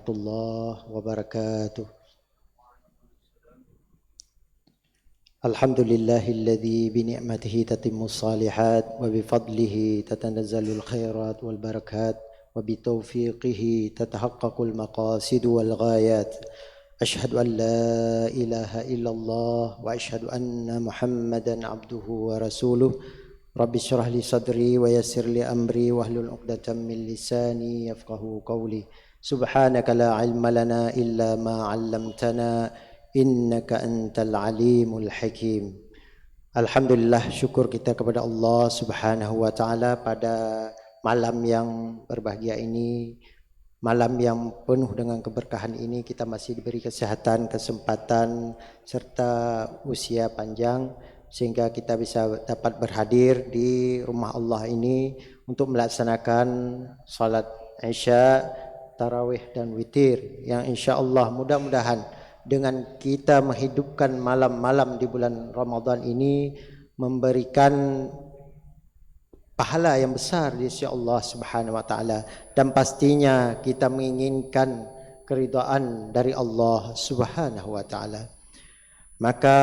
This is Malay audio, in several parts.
warahmatullahi wabarakatuh. Alhamdulillahilladzi bini'matihi tatimmus shalihat wa bifadlihi tatanazzalul khairat wal barakat wa bitaufiqihi tatahaqqaqul maqasid wal ghayat. Ashhadu an la ilaha illallah wa ashhadu anna Muhammadan abduhu wa rasuluh. Rabbi syrah li sadri wa yassir li amri wahlul 'uqdatam min lisani yafqahu qawli. Subhanaka la ilma lana illa ma 'allamtana innaka antal alimul hakim. Alhamdulillah, syukur kita kepada Allah Subhanahu wa taala pada malam yang berbahagia ini, malam yang penuh dengan keberkahan ini, kita masih diberi kesehatan, kesempatan serta usia panjang sehingga kita bisa dapat berhadir di rumah Allah ini untuk melaksanakan salat Isya, tarawih dan witir yang insya-Allah mudah-mudahan dengan kita menghidupkan malam-malam di bulan Ramadan ini memberikan pahala yang besar di sisi Allah Subhanahu wa taala, dan pastinya kita menginginkan keridhaan dari Allah Subhanahu wa taala. Maka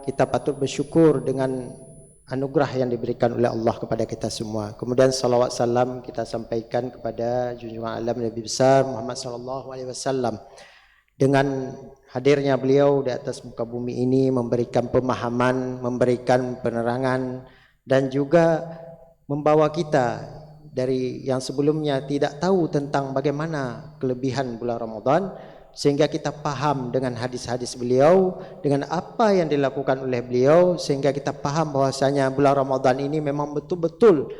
kita patut bersyukur dengan anugerah yang diberikan oleh Allah kepada kita semua. Kemudian salawat salam kita sampaikan kepada junjungan alam Nabi besar Muhammad sallallahu alaihi wasallam. Dengan hadirnya beliau di atas muka bumi ini memberikan pemahaman, memberikan penerangan, dan juga membawa kita dari yang sebelumnya tidak tahu tentang bagaimana kelebihan bulan Ramadan, sehingga kita paham dengan hadis-hadis beliau, dengan apa yang dilakukan oleh beliau, sehingga kita paham bahwasanya bulan Ramadan ini memang betul-betul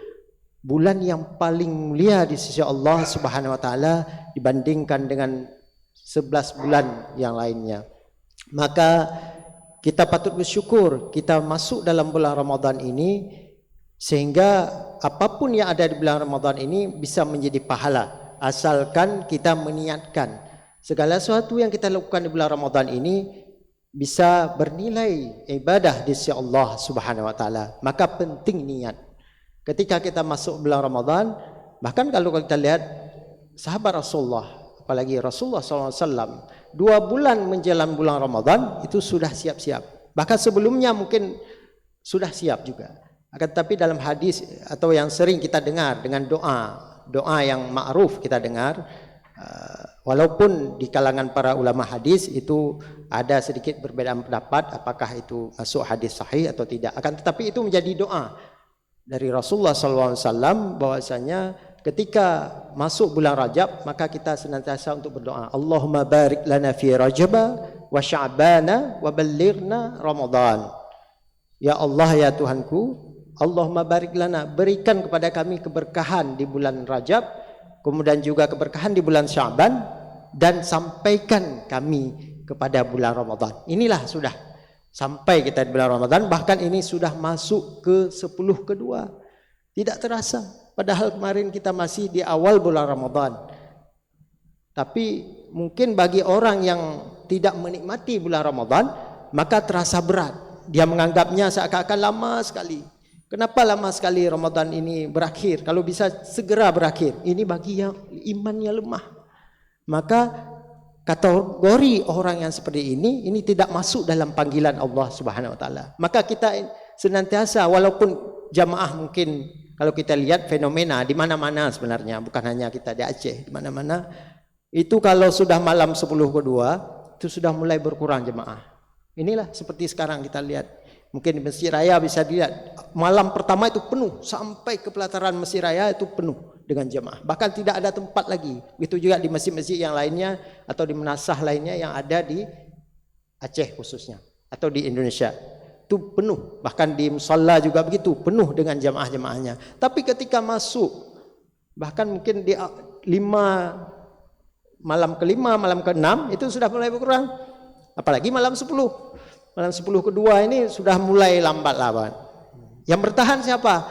bulan yang paling mulia di sisi Allah Subhanahu wa taala dibandingkan dengan 11 bulan yang lainnya. Maka kita patut bersyukur kita masuk dalam bulan Ramadan ini, sehingga apapun yang ada di bulan Ramadan ini bisa menjadi pahala asalkan kita meniatkan. Segala sesuatu yang kita lakukan di bulan Ramadan ini bisa bernilai ibadah di sisi Allah Subhanahu wa taala. Maka penting niat. Ketika kita masuk bulan Ramadan, bahkan kalau kita lihat sahabat Rasulullah, apalagi Rasulullah SAW, 2 bulan menjelang bulan Ramadan itu sudah siap-siap. Bahkan sebelumnya mungkin sudah siap juga. Akan tetapi dalam hadis atau yang sering kita dengar dengan doa yang ma'ruf kita dengar, walaupun di kalangan para ulama hadis itu ada sedikit perbedaan pendapat apakah itu masuk hadis sahih atau tidak. Akan tetapi itu menjadi doa dari Rasulullah SAW bahwasanya ketika masuk bulan Rajab maka kita senantiasa untuk berdoa, Allahumma barik lana fi Rajab wa Sya'bana wa ballighna Ramadan. Ya Allah, ya Tuhanku, Allahumma barik lana, berikan kepada kami keberkahan di bulan Rajab, kemudian juga keberkahan di bulan Sya'ban, dan sampaikan kami kepada bulan Ramadan. Inilah sudah sampai kita di bulan Ramadan, bahkan ini sudah masuk ke 10 kedua. Tidak terasa, padahal kemarin kita masih di awal bulan Ramadan. Tapi mungkin bagi orang yang tidak menikmati bulan Ramadan, maka terasa berat. Dia menganggapnya seakan-akan lama sekali. Kenapa lama sekali Ramadan ini berakhir? Kalau bisa segera berakhir. Ini bagi yang imannya lemah. Maka kategori orang yang seperti ini tidak masuk dalam panggilan Allah Subhanahu wa taala. Maka kita senantiasa, walaupun jamaah mungkin kalau kita lihat fenomena di mana-mana sebenarnya, bukan hanya kita di Aceh, di mana-mana itu kalau sudah malam 10 kedua itu sudah mulai berkurang jemaah. Inilah seperti sekarang kita lihat. Mungkin di Masjid Raya bisa dilihat malam pertama itu penuh, sampai ke pelataran Masjid Raya itu penuh dengan jemaah. Bahkan tidak ada tempat lagi. Begitu juga di masjid-masjid yang lainnya atau di menasah lainnya yang ada di Aceh khususnya atau di Indonesia. Itu penuh. Bahkan di musalla juga begitu, penuh dengan jemaah-jemaahnya. Tapi ketika masuk, bahkan mungkin di malam kelima, malam keenam itu sudah mulai berkurang. Apalagi malam 10. Malam 10 kedua ini sudah mulai lambat-lambat. Yang bertahan siapa?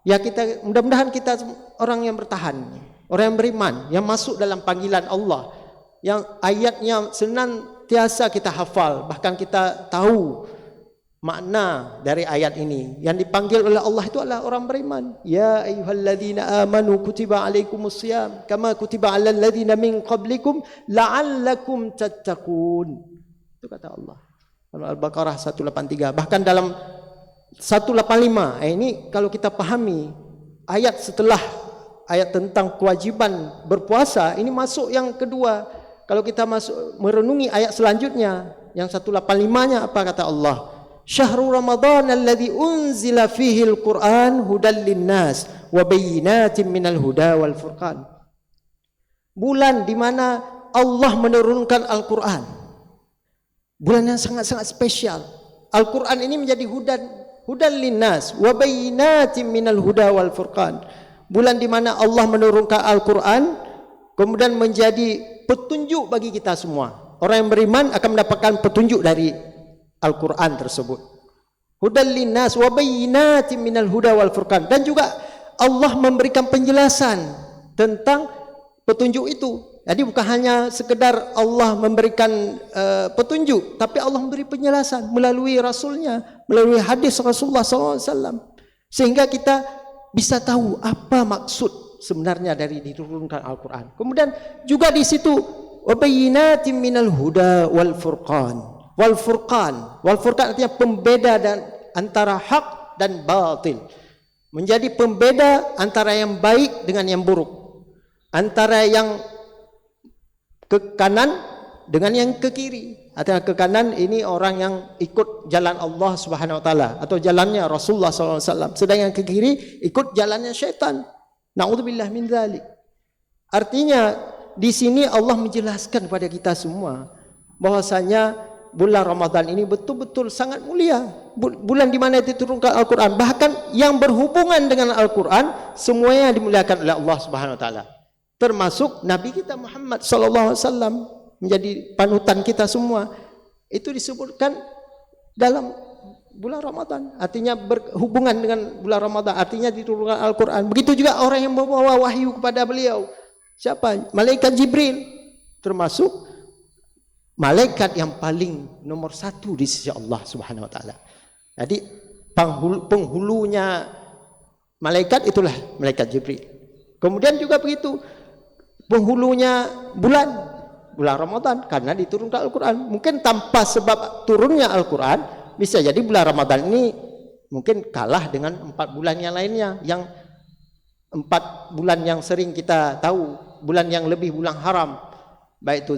Ya kita, mudah-mudahan kita orang yang bertahan, orang yang beriman, yang masuk dalam panggilan Allah, yang ayatnya senantiasa kita hafal, bahkan kita tahu makna dari ayat ini. Yang dipanggil oleh Allah itu adalah orang beriman. Ya ayyuhalladzina amanu kutiba alaikumusiyam kama kutiba alal ladzina min qablikum la'allakum tattaqun. Itu kata Allah. Dalam Al-Baqarah 183. Bahkan dalam 185. Ini kalau kita pahami ayat setelah ayat tentang kewajiban berpuasa, ini masuk yang kedua. Kalau kita masuk merenungi ayat selanjutnya yang 185-nya, apa kata Allah? Syahrul Ramadan alladzi unzila fihi al-Qur'an hudal linnas wa bayyinatin minal huda wal furqan. Bulan di mana Allah menurunkan Al-Qur'an. Bulan yang sangat-sangat spesial. Al-Qur'an ini menjadi hudal linnas wa bayyinatin minal huda wal furqan. Bulan di mana Allah menurunkan Al-Qur'an kemudian menjadi petunjuk bagi kita semua. Orang yang beriman akan mendapatkan petunjuk dari Al-Quran tersebut. Hudal linnas wa bayyinatin minal huda wal furqan. Dan juga Allah memberikan penjelasan tentang petunjuk itu. Jadi bukan hanya sekedar Allah memberikan petunjuk, tapi Allah memberi penjelasan melalui Rasulnya, melalui hadis Rasulullah SAW. Sehingga kita bisa tahu apa maksud sebenarnya dari diturunkan Al-Quran. Kemudian juga di situ wa bayyinatin minal huda wal furqan. Wal furqan artinya pembeda dan antara hak dan batil. Menjadi pembeda antara yang baik dengan yang buruk, antara yang ke kanan dengan yang ke kiri. Artinya ke kanan ini orang yang ikut jalan Allah Subhanahu wa taala atau jalannya Rasulullah SAW. Sedang yang ke kiri ikut jalannya syaitan. Na'udzubillah min dzalik. Artinya di sini Allah menjelaskan kepada kita semua bahwasanya bulan Ramadan ini betul-betul sangat mulia. Bulan di mana diturunkan Al-Quran. Bahkan yang berhubungan dengan Al-Quran semuanya dimuliakan oleh Allah Subhanahu Wa Taala. Termasuk Nabi kita Muhammad Sallallahu Alaihi Wasallam menjadi panutan kita semua. Itu disebutkan dalam bulan Ramadan. Artinya berhubungan dengan bulan Ramadan. Artinya diturunkan Al-Quran. Begitu juga orang yang membawa wahyu kepada beliau. Siapa? Malaikat Jibril. Termasuk malaikat yang paling nomor satu di sisi Allah Subhanahu Wa Taala. Jadi penghulunya malaikat itulah malaikat Jibril. Kemudian juga begitu penghulunya bulan Ramadan karena diturunkan Al-Quran. Mungkin tanpa sebab turunnya Al-Quran bisa jadi bulan Ramadan ini mungkin kalah dengan 4 bulan yang lainnya, yang 4 bulan yang sering kita tahu, bulan yang lebih bulan haram, baik itu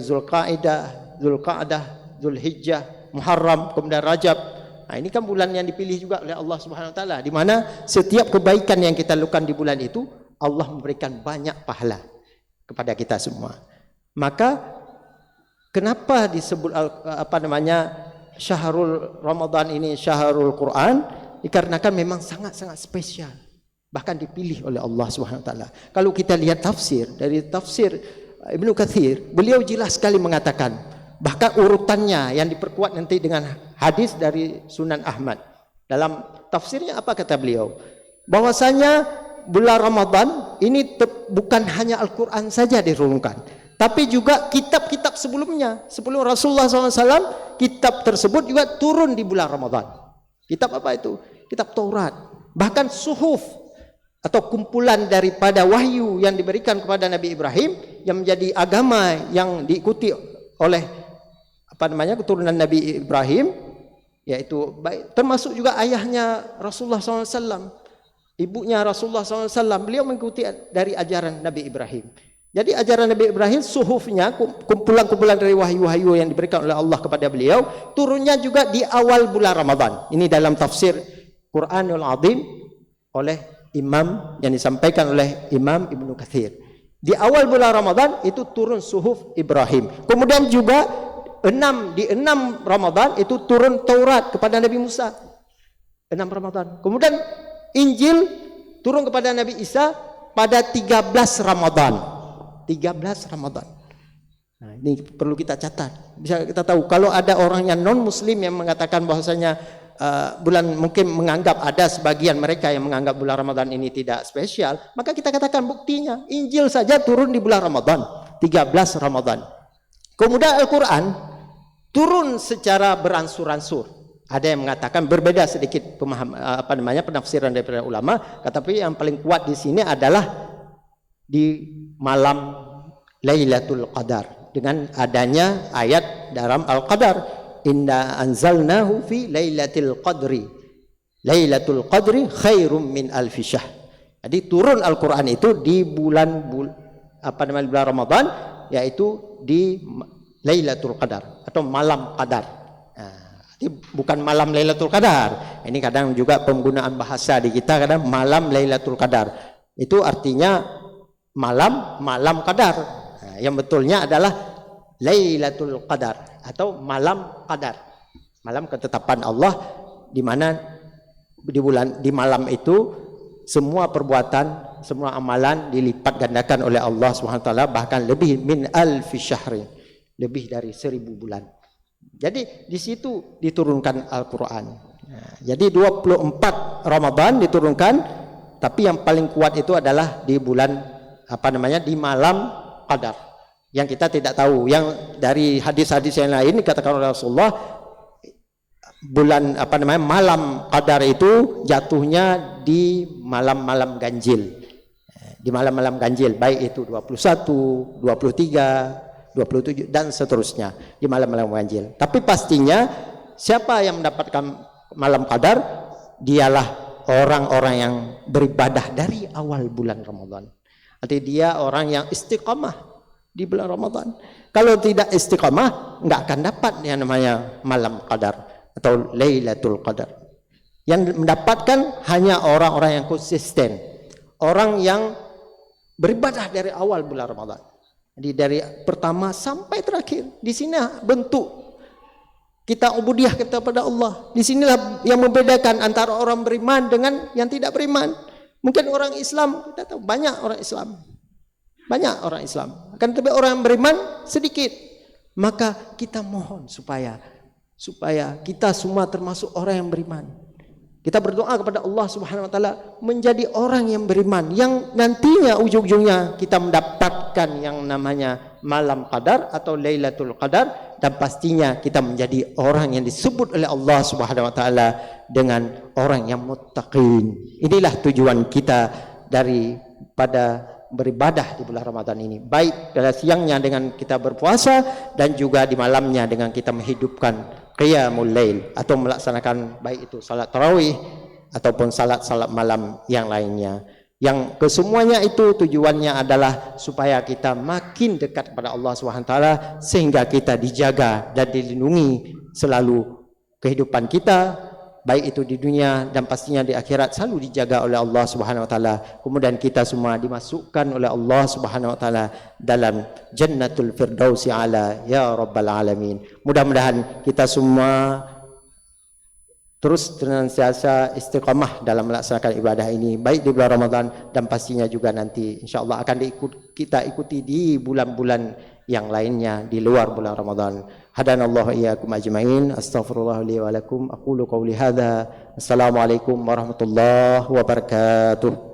Zulqa'dah, Zulhijjah, Muharram, kemudian Rajab. Nah, ini kan bulan yang dipilih juga oleh Allah Subhanahu Wa Taala, di mana setiap kebaikan yang kita lakukan di bulan itu Allah memberikan banyak pahala kepada kita semua. Maka kenapa disebut Syahrul Ramadan ini Syahrul Quran? Dikarenakan memang sangat-sangat spesial, bahkan dipilih oleh Allah Subhanahu Wa Taala. Kalau kita lihat dari tafsir Ibnu Katsir, beliau jelas sekali mengatakan, bahkan urutannya yang diperkuat nanti dengan hadis dari Sunan Ahmad. Dalam tafsirnya apa kata beliau? Bahwasanya bulan Ramadan ini bukan hanya Al-Quran saja diturunkan, tapi juga kitab-kitab sebelumnya. Sebelum Rasulullah SAW, kitab tersebut juga turun di bulan Ramadan. Kitab apa itu? Kitab Taurat. Bahkan suhuf atau kumpulan daripada wahyu yang diberikan kepada Nabi Ibrahim yang menjadi agama yang diikuti oleh keturunan Nabi Ibrahim, yaitu termasuk juga ayahnya Rasulullah SAW, ibunya Rasulullah SAW, beliau mengikuti dari ajaran Nabi Ibrahim. Jadi ajaran Nabi Ibrahim, suhufnya, kumpulan-kumpulan dari wahyu-wahyu yang diberikan oleh Allah kepada beliau, turunnya juga di awal bulan Ramadan. Ini dalam tafsir Quranul Azim oleh Imam yang disampaikan oleh Imam Ibnu Katsir. Di awal bulan Ramadan itu turun suhuf Ibrahim. Kemudian juga di 6 Ramadan itu turun Taurat kepada Nabi Musa. 6 Ramadan. Kemudian Injil turun kepada Nabi Isa pada 13 Ramadan. 13 Ramadan. Nah, ini perlu kita catat. Bisa kita tahu kalau ada orang yang non muslim yang mengatakan bahwasanya bulan mungkin menganggap ada sebagian mereka yang menganggap bulan Ramadan ini tidak spesial, maka kita katakan buktinya Injil saja turun di bulan Ramadan, 13 Ramadan. Kemudian Al-Quran turun secara beransur-ansur. Ada yang mengatakan berbeda sedikit penafsiran daripada ulama, tetapi yang paling kuat di sini adalah di malam Lailatul Qadar dengan adanya ayat dalam Al-Qadar, inna anzalnahu fi lailatul qadri. Lailatul Qadri khairum min alfi syahr. Jadi turun Al-Qur'an itu di bulan Ramadan, yaitu di Lailatul Qadar atau malam Qadar. Ini bukan malam Lailatul Qadar. Ini kadang juga penggunaan bahasa di kita kadang malam Lailatul Qadar. Itu artinya malam Qadar. Yang betulnya adalah Lailatul Qadar atau malam Qadar. Malam ketetapan Allah, di mana di malam itu semua perbuatan, semua amalan dilipat gandakan oleh Allah SWT, bahkan lebih min alfi syahrin, lebih dari 1000 bulan. Jadi di situ diturunkan Al-Quran. Jadi 24 Ramadan diturunkan, tapi yang paling kuat itu adalah di bulan di malam Qadar. Yang kita tidak tahu, yang dari hadis-hadis yang lain dikatakan oleh Rasulullah, bulan malam Qadar itu jatuhnya di malam-malam ganjil. Di malam-malam ganjil, baik itu 21, 23, 27 dan seterusnya, di malam-malam ganjil. Tapi pastinya siapa yang mendapatkan malam Qadar, dialah orang-orang yang beribadah dari awal bulan Ramadan. Artinya dia orang yang istiqamah di bulan Ramadan. Kalau tidak istiqamah, enggak akan dapat yang namanya malam Qadar atau Lailatul Qadar. Yang mendapatkan hanya orang-orang yang konsisten, orang yang beribadah dari awal bulan Ramadan. Jadi dari pertama sampai terakhir, di sini bentuk kita ubudiyah kita pada Allah. Di sinilah yang membedakan antara orang beriman dengan yang tidak beriman. Mungkin orang Islam, kita tahu banyak orang Islam, akan tetapi orang yang beriman sedikit. Maka kita mohon supaya kita semua termasuk orang yang beriman. Kita berdoa kepada Allah Subhanahu wa taala menjadi orang yang beriman, yang nantinya ujung-ujungnya kita mendapatkan yang namanya malam Qadar atau Lailatul Qadar, dan pastinya kita menjadi orang yang disebut oleh Allah Subhanahu wa taala dengan orang yang muttaqin. Inilah tujuan kita daripada beribadah di bulan Ramadan ini, baik pada siangnya dengan kita berpuasa dan juga di malamnya dengan kita menghidupkan qiyamul lail atau melaksanakan baik itu salat tarawih ataupun salat-salat malam yang lainnya. Yang kesemuanya itu tujuannya adalah supaya kita makin dekat kepada Allah SWT, sehingga kita dijaga dan dilindungi selalu kehidupan kita, baik itu di dunia dan pastinya di akhirat, selalu dijaga oleh Allah Subhanahu wa taala. Kemudian kita semua dimasukkan oleh Allah Subhanahu wa taala dalam Jannatul Firdausi ala ya rabbal alamin. Mudah-mudahan kita semua terus senantiasa istiqamah dalam melaksanakan ibadah ini, baik di bulan Ramadan dan pastinya juga nanti insyaallah akan kita ikuti di bulan-bulan yang lainnya di luar bulan Ramadan. Hadanallahu iyyakum ajmain. Astaghfirullah li wa lakum. Aqulu qawli hadza. Assalamualaikum warahmatullahi wabarakatuh.